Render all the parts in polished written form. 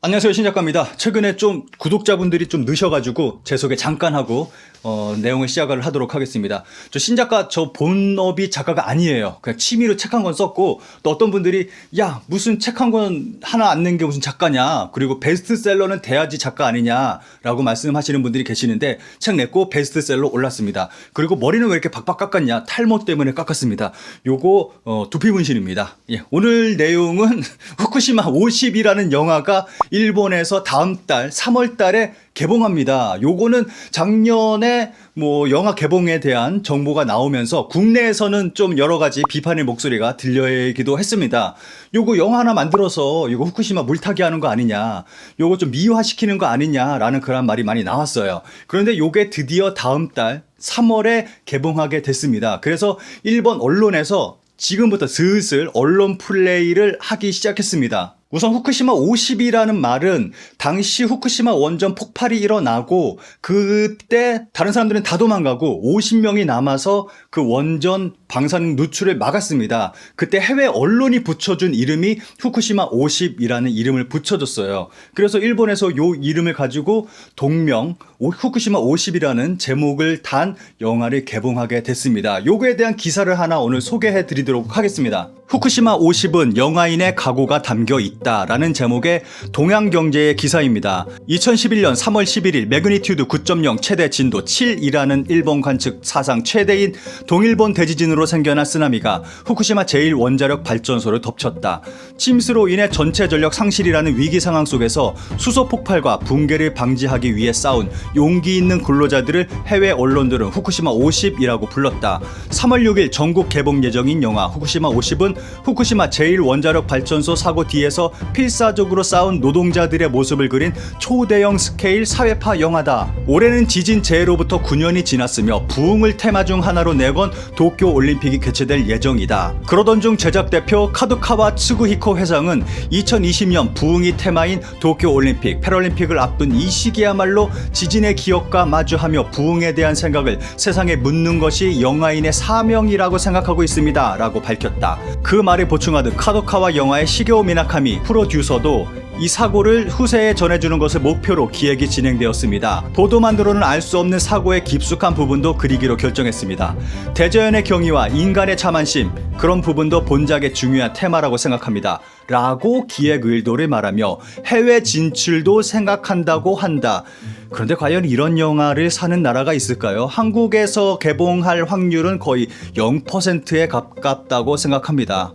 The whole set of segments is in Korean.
안녕하세요, 신작가입니다. 최근에 좀 구독자분들이 좀 늦어가지고 제 소개 잠깐 하고 내용을 시작을 하도록 하겠습니다. 저 신작가 저 본업이 작가가 아니에요. 그냥 취미로 책 한 권 썼고, 또 어떤 분들이 야 무슨 책 한 권 하나 안 낸 게 무슨 작가냐, 그리고 베스트셀러는 돼야지 작가 아니냐라고 말씀하시는 분들이 계시는데, 책 냈고 베스트셀러 올랐습니다. 그리고 머리는 왜 이렇게 박박 깎았냐, 탈모 때문에 깎았습니다. 요거 두피 문신입니다. 예, 오늘 내용은 후쿠시마 50이라는 영화가 일본에서 다음 달 3월 달에 개봉합니다. 요거는 작년에 뭐 영화 개봉에 대한 정보가 나오면서 국내에서는 좀 여러 가지 비판의 목소리가 들려기도 했습니다. 요거 영화 하나 만들어서 이거 후쿠시마 물타기 하는 거 아니냐, 요거 좀 미화시키는 거 아니냐라는 그런 말이 많이 나왔어요. 그런데 요게 드디어 다음 달 3월에 개봉하게 됐습니다. 그래서 일본 언론에서 지금부터 슬슬 언론 플레이를 하기 시작했습니다. 우선 후쿠시마 50이라는 말은 당시 후쿠시마 원전 폭발이 일어나고 그때 다른 사람들은 다 도망가고 50명이 남아서 그 원전 방사능 누출을 막았습니다. 그때 해외 언론이 붙여준 이름이 후쿠시마 50이라는 이름을 붙여줬어요. 그래서 일본에서 요 이름을 가지고 동명 후쿠시마 50이라는 제목을 단 영화를 개봉하게 됐습니다. 요거에 대한 기사를 하나 오늘 소개해 드리도록 하겠습니다. 후쿠시마 50은 영화인의 각오가 담겨 있다라는 제목의 동양경제의 기사입니다. 2011년 3월 11일 매그니튜드 9.0 최대 진도 7이라는 일본 관측 사상 최대인 동일본 대지진으로 생겨난 쓰나미가 후쿠시마 제1원자력 발전소를 덮쳤다. 침수로 인해 전체 전력 상실이라는 위기 상황 속에서 수소 폭발과 붕괴를 방지하기 위해 싸운 용기 있는 근로자들을 해외 언론들은 후쿠시마 50이라고 불렀다. 3월 6일 전국 개봉 예정인 영화 후쿠시마 50은 후쿠시마 제1원자력 발전소 사고 뒤에서 필사적으로 싸운 노동자들의 모습을 그린 초대형 스케일 사회파 영화다. 올해는 지진 재해로부터 9년이 지났으며 부흥을 테마 중 하나로 내건 도쿄 올림픽이 개최될 예정이다. 그러던 중 제작 대표 카도카와 츠구히코 회장은 2020년 부흥이 테마인 도쿄 올림픽, 패럴림픽을 앞둔 이 시기야말로 지진의 기억과 마주하며 부흥에 대한 생각을 세상에 묻는 것이 영화인의 사명이라고 생각하고 있습니다 라고 밝혔다. 그 말에 보충하듯 카도카와 영화의 시게오 미나카미 프로듀서도 이 사고를 후세에 전해주는 것을 목표로 기획이 진행되었습니다. 보도만으로는 알 수 없는 사고의 깊숙한 부분도 그리기로 결정했습니다. 대자연의 경이와 인간의 자만심, 그런 부분도 본작의 중요한 테마라고 생각합니다. 라고 기획 의도를 말하며 해외 진출도 생각한다고 한다. 그런데 과연 이런 영화를 사는 나라가 있을까요? 한국에서 개봉할 확률은 거의 0%에 가깝다고 생각합니다.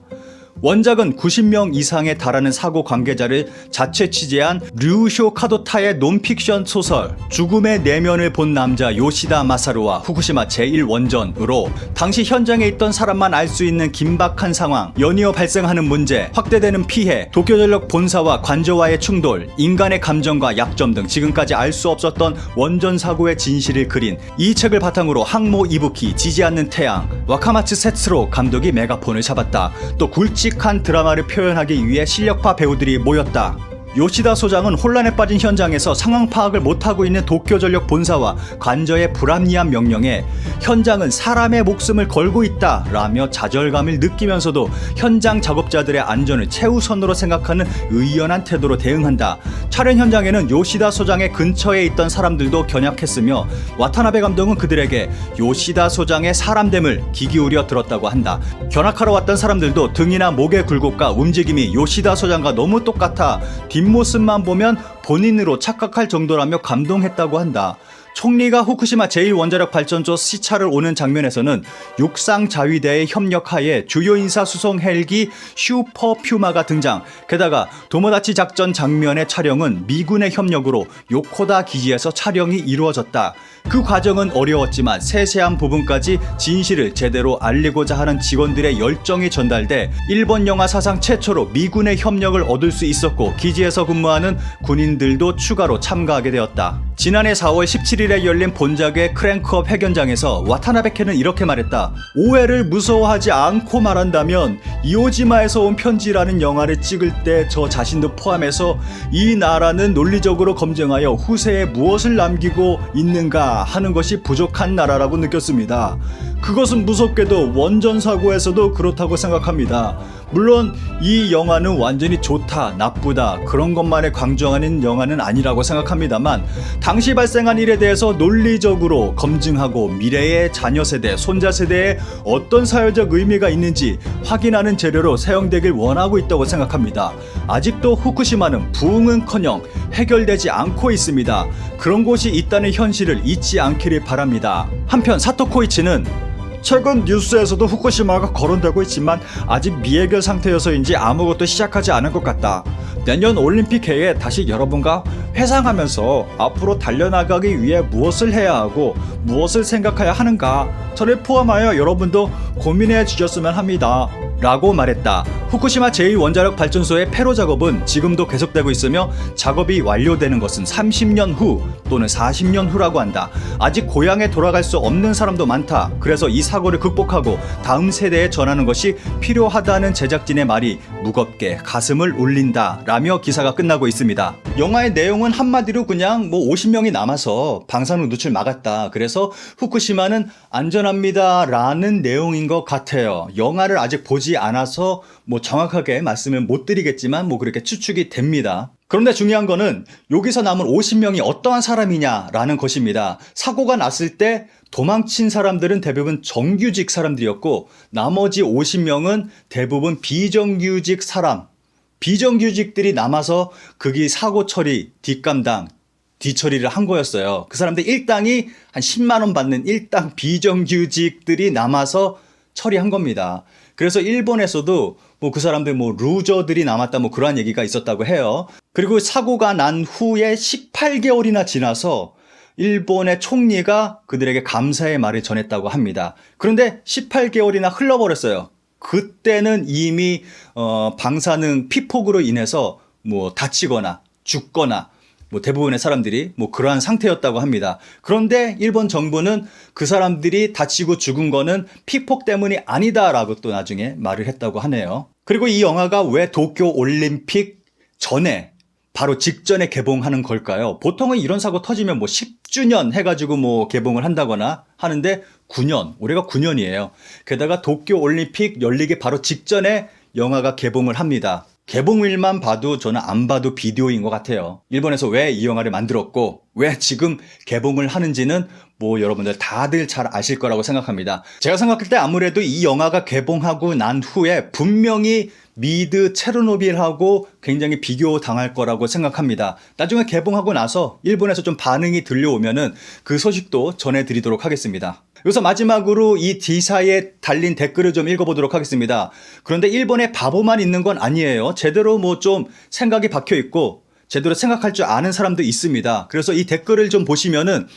원작은 90명 이상에 달하는 사고 관계자를 자체 취재한 류쇼 카도타의 논픽션 소설 죽음의 내면을 본 남자 요시다 마사루와 후쿠시마 제1원전으로 당시 현장에 있던 사람만 알 수 있는 긴박한 상황, 연이어 발생하는 문제, 확대되는 피해, 도쿄전력 본사와 관저와의 충돌, 인간의 감정과 약점 등 지금까지 알 수 없었던 원전 사고의 진실을 그린 이 책을 바탕으로 항모 이부키, 지지 않는 태양, 와카마츠 세츠로 감독이 메가폰을 잡았다. 또 굵직한 드라마를 표현하기 위해 실력파 배우들이 모였다. 요시다 소장은 혼란에 빠진 현장에서 상황 파악을 못하고 있는 도쿄전력 본사와 관저의 불합리한 명령에 현장은 사람의 목숨을 걸고 있다 라며 좌절감을 느끼면서도 현장 작업자들의 안전을 최우선으로 생각하는 의연한 태도로 대응한다. 촬영 현장에는 요시다 소장의 근처에 있던 사람들도 견약했으며 와타나베 감독은 그들에게 요시다 소장의 사람됨을 귀 기울여 들었다고 한다. 견학하러 왔던 사람들도 등이나 목의 굴곡과 움직임이 요시다 소장과 너무 똑같아 뒷모습만 보면 본인으로 착각할 정도라며 감동했다고 한다. 총리가 후쿠시마 제1원자력 발전소 시찰을 오는 장면에서는 육상자위대의 협력하에 주요 인사 수송 헬기 슈퍼 퓨마가 등장. 게다가 도모다치 작전 장면의 촬영은 미군의 협력으로 요코다 기지에서 촬영이 이루어졌다. 그 과정은 어려웠지만 세세한 부분까지 진실을 제대로 알리고자 하는 직원들의 열정이 전달돼 일본 영화 사상 최초로 미군의 협력을 얻을 수 있었고, 기지에서 근무하는 군인들도 추가로 참가하게 되었다. 지난해 4월 17일에 열린 본작의 크랭크업 회견장에서 와타나베케는 이렇게 말했다. 오해를 무서워하지 않고 말한다면 이오지마에서 온 편지라는 영화를 찍을 때 저 자신도 포함해서 이 나라는 논리적으로 검증하여 후세에 무엇을 남기고 있는가 하는 것이 부족한 나라라고 느꼈습니다. 그것은 무섭게도 원전 사고에서도 그렇다고 생각합니다. 물론 이 영화는 완전히 좋다, 나쁘다 그런 것만을 강조하는 영화는 아니라고 생각합니다만 당시 발생한 일에 대해서 논리적으로 검증하고 미래의 자녀 세대, 손자 세대에 어떤 사회적 의미가 있는지 확인하는 재료로 사용되길 원하고 있다고 생각합니다. 아직도 후쿠시마는 부흥은커녕 해결되지 않고 있습니다. 그런 곳이 있다는 현실을 잊지 않기를 바랍니다. 한편 사토 코이치는 최근 뉴스에서도 후쿠시마가 거론되고 있지만 아직 미해결 상태여서인지 아무것도 시작하지 않은 것 같다. 내년 올림픽 해에 다시 여러분과 회상하면서 앞으로 달려나가기 위해 무엇을 해야 하고 무엇을 생각해야 하는가 저를 포함하여 여러분도 고민해 주셨으면 합니다. 라고 말했다. 후쿠시마 제2원자력 발전소의 폐로 작업은 지금도 계속되고 있으며 작업이 완료되는 것은 30년 후 또는 40년 후라고 한다. 아직 고향에 돌아갈 수 없는 사람도 많다. 그래서 이 사고를 극복하고 다음 세대에 전하는 것이 필요하다는 제작진의 말이 무겁게 가슴을 울린다 라며 기사가 끝나고 있습니다. 영화의 내용은 한마디로 그냥 50명이 남아서 방사능 누출 막았다. 그래서 후쿠시마는 안전합니다 라는 내용인 것 같아요. 영화를 아직 보지 않아서 정확하게 말씀을 못 드리겠지만 그렇게 추측이 됩니다. 그런데 중요한 거는 여기서 남은 50명이 어떠한 사람이냐라는 것입니다. 사고가 났을 때 도망친 사람들은 대부분 정규직 사람들이었고 나머지 50명은 대부분 비정규직 사람, 비정규직들이 남아서 거기 사고 처리, 뒷감당, 뒤처리를 한 거였어요. 그 사람들 일당이 한 10만 원 받는 일당 비정규직들이 남아서 처리한 겁니다. 그래서 일본에서도 그 사람들 루저들이 남았다 그러한 얘기가 있었다고 해요. 그리고 사고가 난 후에 18개월이나 지나서 일본의 총리가 그들에게 감사의 말을 전했다고 합니다. 그런데 18개월이나 흘러버렸어요. 그때는 이미 방사능 피폭으로 인해서 다치거나 죽거나 대부분의 사람들이 그러한 상태였다고 합니다. 그런데 일본 정부는 그 사람들이 다치고 죽은 거는 피폭 때문이 아니다라고 또 나중에 말을 했다고 하네요. 그리고 이 영화가 왜 도쿄 올림픽 전에 바로 직전에 개봉하는 걸까요? 보통은 이런 사고 터지면 10주년 해가지고 개봉을 한다거나 하는데 9년, 올해가 9년이에요. 게다가 도쿄 올림픽 열리기 바로 직전에 영화가 개봉을 합니다. 개봉일만 봐도 저는 안 봐도 비디오인 것 같아요. 일본에서 왜 이 영화를 만들었고 왜 지금 개봉을 하는지는 여러분들 다들 잘 아실 거라고 생각합니다. 제가 생각할 때 아무래도 이 영화가 개봉하고 난 후에 분명히 미드 체르노빌하고 굉장히 비교당할 거라고 생각합니다. 나중에 개봉하고 나서 일본에서 좀 반응이 들려오면은 그 소식도 전해드리도록 하겠습니다. 여기서 마지막으로 이 기사에 달린 댓글을 좀 읽어보도록 하겠습니다. 그런데 일본에 바보만 있는 건 아니에요. 제대로 좀 생각이 박혀 있고 제대로 생각할 줄 아는 사람도 있습니다. 그래서 이 댓글을 좀 보시면은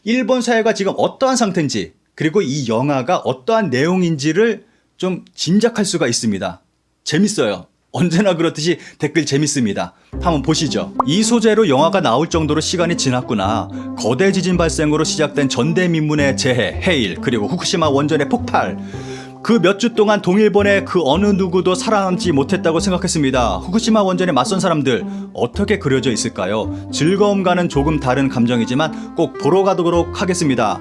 일본 사회가 지금 어떠한 상태인지 그리고 이 영화가 어떠한 내용인지를 좀 짐작할 수가 있습니다. 재밌어요. 언제나 그렇듯이 댓글 재밌습니다. 한번 보시죠. 이 소재로 영화가 나올 정도로 시간이 지났구나. 거대 지진 발생으로 시작된 전대미문의 재해, 해일, 그리고 후쿠시마 원전의 폭발. 그 몇 주 동안 동일본의 그 어느 누구도 살아남지 못했다고 생각했습니다. 후쿠시마 원전에 맞선 사람들 어떻게 그려져 있을까요? 즐거움과는 조금 다른 감정이지만 꼭 보러 가도록 하겠습니다.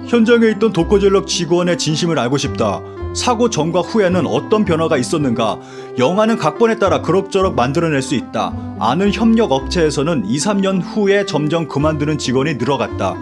현장에 있던 도쿄전력 직원의 진심을 알고 싶다. 사고 전과 후에는 어떤 변화가 있었는가? 영화는 각본에 따라 그럭저럭 만들어낼 수 있다. 아는 협력 업체에서는 2, 3년 후에 점점 그만두는 직원이 늘어갔다.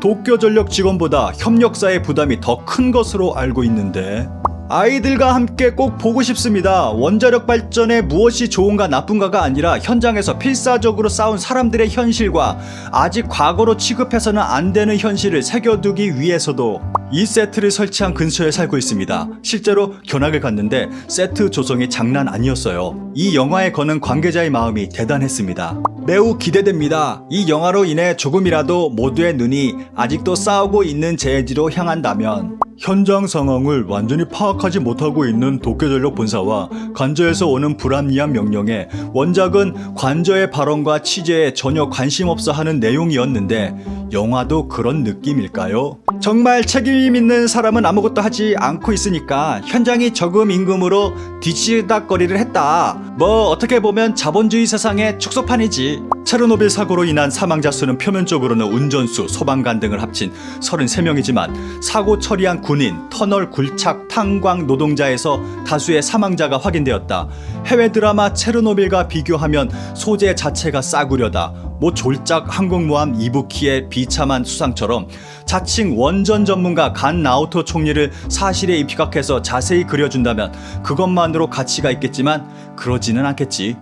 도쿄전력 직원보다 협력사의 부담이 더 큰 것으로 알고 있는데 아이들과 함께 꼭 보고 싶습니다. 원자력 발전에 무엇이 좋은가 나쁜가가 아니라 현장에서 필사적으로 싸운 사람들의 현실과 아직 과거로 취급해서는 안 되는 현실을 새겨두기 위해서도 이 세트를 설치한 근처에 살고 있습니다. 실제로 견학을 갔는데 세트 조성이 장난 아니었어요. 이 영화에 거는 관계자의 마음이 대단했습니다. 매우 기대됩니다. 이 영화로 인해 조금이라도 모두의 눈이 아직도 싸우고 있는 재해지로 향한다면 현장 상황을 완전히 파악하지 못하고 있는 도쿄전력 본사와 관저에서 오는 불합리한 명령에 원작은 관저의 발언과 취재에 전혀 관심 없어 하는 내용이었는데 영화도 그런 느낌일까요? 정말 책임 있는 사람은 아무것도 하지 않고 있으니까 현장이 적음 임금으로 뒤치다거리를 했다. 어떻게 보면 자본주의 세상의 축소판이지. 체르노빌 사고로 인한 사망자 수는 표면적으로는 운전수, 소방관 등을 합친 33명이지만 사고 처리한 군인, 터널 굴착, 탄광 노동자에서 다수의 사망자가 확인되었다. 해외 드라마 체르노빌과 비교하면 소재 자체가 싸구려다. 모 졸작 항공모함 이부키의 비참한 수상처럼 자칭 원전 전문가 간 나오토 총리를 사실에 입각해서 자세히 그려준다면 그것만으로 가치가 있겠지만 그러지는 않겠지.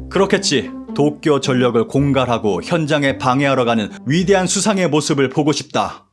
그렇겠지. 도쿄 전력을 공갈하고 현장에 방해하러 가는 위대한 수상의 모습을 보고 싶다.